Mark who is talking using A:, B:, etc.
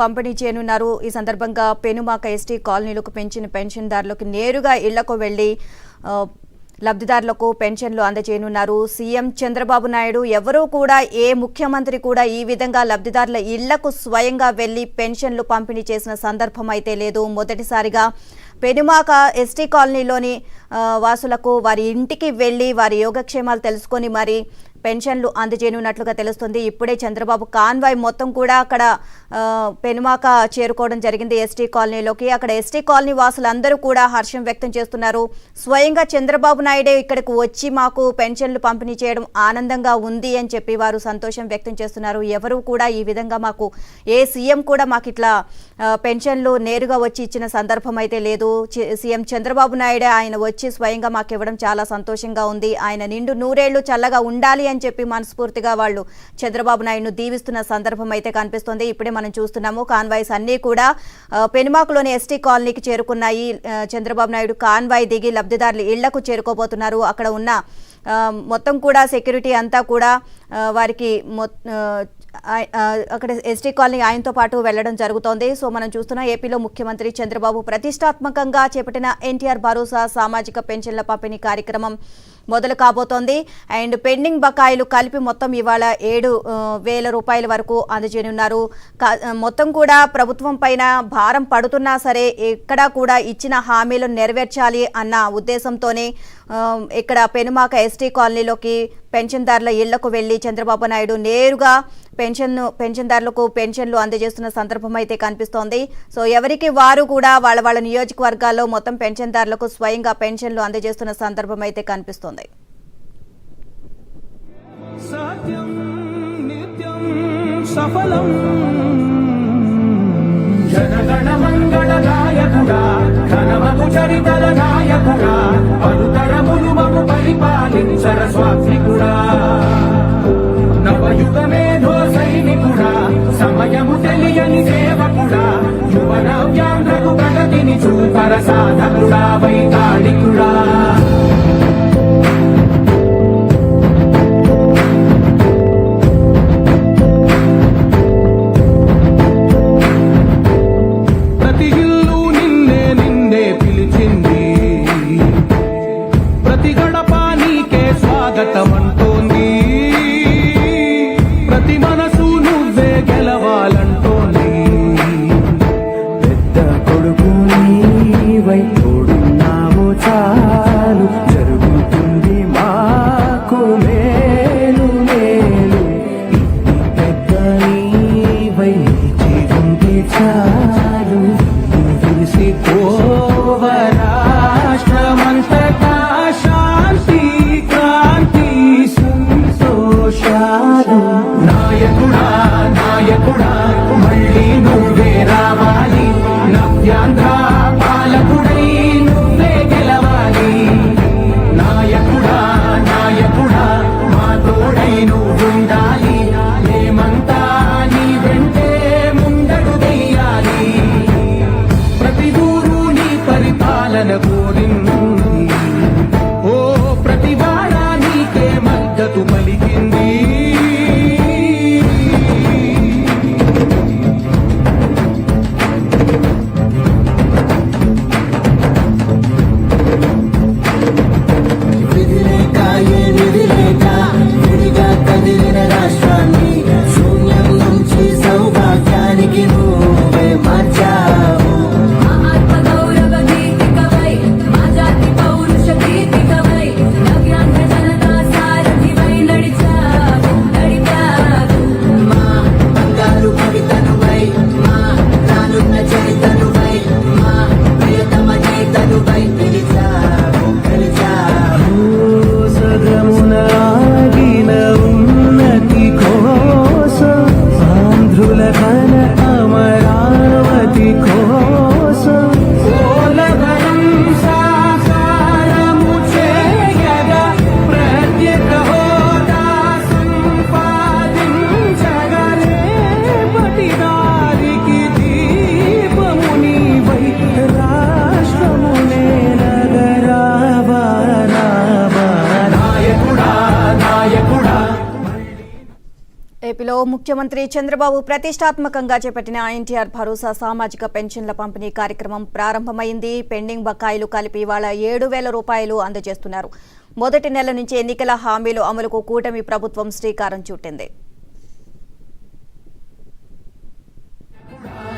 A: పంపిణీ చేయనున్నారు. ఈ సందర్భంగా పెనుమాక ఎస్టీ కాలనీలకు పెంచిన పెన్షన్దారులకు నేరుగా ఇళ్లకు వెళ్లి లబ్ధిదారులకు పెన్షన్లు అందజేయనున్నారు. సీఎం చంద్రబాబు నాయుడు ఎవరూ కూడా ఏ ముఖ్యమంత్రి కూడా ఈ విధంగా లబ్ధిదారుల ఇళ్లకు స్వయంగా వెళ్లి పెన్షన్లు పంపిణీ చేసిన సందర్భం అయితే లేదు. మొదటిసారిగా పెనుమాక ఎస్టీ కాలనీలోని వాసులకు వారి ఇంటికి వెళ్లి వారి యోగక్షేమాలు తెలుసుకొని మరి పెన్షన్లు అందజేయనున్నట్లుగా తెలుస్తుంది. ఇప్పుడే చంద్రబాబు కాన్వాయ్ మొత్తం కూడా అక్కడ పెనుమాక చేరుకోవడం జరిగింది ఎస్టీ కాలనీలోకి. అక్కడ ఎస్టీ కాలనీ వాసులందరూ కూడా హర్షం వ్యక్తం చేస్తున్నారు. స్వయంగా చంద్రబాబు నాయుడే ఇక్కడికి వచ్చి మాకు పెన్షన్లు పంపిణీ చేయడం ఆనందంగా ఉంది అని చెప్పి వారు సంతోషం వ్యక్తం చేస్తున్నారు. ఎవరు కూడా ఈ విధంగా మాకు ఏ సీఎం కూడా మాకు ఇట్లా పెన్షన్లు నేరుగా వచ్చి ఇచ్చిన సందర్భం అయితే లేదు. సీఎం చంద్రబాబు నాయుడే ఆయన వచ్చి స్వయంగా మాకు ఇవ్వడం చాలా సంతోషంగా ఉంది. ఆయన నిండు నూరేళ్లు చల్లగా ఉండాలి అని చెప్పి మనస్ఫూర్తిగా వాళ్ళు చంద్రబాబు నాయుడును దీవిస్తున్న సందర్భం అయితే కనిపిస్తుంది. ఇప్పుడే మనం చూస్తున్నాము కాన్వాయ్స్ అన్నీ కూడా పెనుమాకలోని ఎస్టీ కాలనీకి చేరుకున్నాయి. చంద్రబాబు నాయుడు కాన్వాయ్ దిగి లబ్ధిదారులు ఇళ్లకు చేరుకోబోతున్నారు. అక్కడ ఉన్న మొత్తం కూడా సెక్యూరిటీ అంతా కూడా వారికి అక్కడ ఎస్టీ కాలనీ ఆయనతో పాటు వెళ్లడం జరుగుతోంది. సో మనం చూస్తున్న ఏపీలో ముఖ్యమంత్రి చంద్రబాబు ప్రతిష్టాత్మకంగా చేపట్టిన ఎన్టీఆర్ భరోసా సామాజిక పెన్షన్ల పంపిణీ కార్యక్రమం మొదలు కాబోతోంది. అండ్ పెండింగ్ బకాయిలు కలిపి మొత్తం ఇవాళ 7,000 రూపాయల వరకు అందజేయనున్నారు. మొత్తం కూడా ప్రభుత్వం పైన భారం పడుతున్నా సరే ఎక్కడా కూడా ఇచ్చిన హామీలను నెరవేర్చాలి అన్న ఉద్దేశంతోనే ఇక్కడ ఎస్టీ కాలనీలోకి పెన్షన్దారుల ఇళ్లకు వెళ్లి చంద్రబాబు నాయుడు నేరుగా పెన్షన్దారులకు పెన్షన్లు అందజేస్తున్న సందర్భం అయితే కనిపిస్తోంది. సో ఎవరికి వారు కూడా వాళ్ళ నియోజకవర్గాల్లో మొత్తం పెన్షన్దారులకు స్వయంగా పెన్షన్లు అందజేస్తున్న సందర్భం అయితే కనిపిస్తోంది.
B: నవయుగమేధో సైనికుడా సమయము తెలియని సేవకుడా యువనవ్యాంధ్రకు ప్రగతిని చూపర సాధకుడా వైతాళికుడా ప్రతి ఇల్లు నిన్నే నిన్నే పిలిచింది ప్రతి గడప నీకే స్వాగతం అంటోంది ప్రతి మనసు నువ్వే గెలవాలంటోంది
C: పెద్ద కొడుకు నీవై తోడున్నావు చాలు జరుగుతుంది మాకు మేలు మేలు పెద్ద నీవై నిలిచి చాలు తెలిసి రాష్ట్రమంతటా శాంతి క్రాంతి సంతోషాలు నాయకుడా నాయకుడా మళ్ళీ నువ్వే రావాలి నవ్యాంధ్ర పాలకుడై నువ్వే గెలవాలి నాయకుడా నాయకుడా మా తోడై నువ్వుండాలి మేమంతా నీ వెంటే ముందడు వెయ్యాలి ప్రతి ఊరు
A: ముఖ్యమంత్రి చంద్రబాబు ప్రతిష్టాత్మకంగా చేపట్టిన ఎన్టీఆర్ భరోసా సామాజిక పెన్షన్ల పంపిణీ కార్యక్రమం ప్రారంభమైంది. పెండింగ్ బకాయిలు కలిపి ఇవాళ 7,000 రూపాయలు అందజేస్తున్నారు. మొదటి నెల నుంచి ఎన్నికల హామీలు అమలుకు కూటమి ప్రభుత్వం శ్రీకారం చుట్టింది.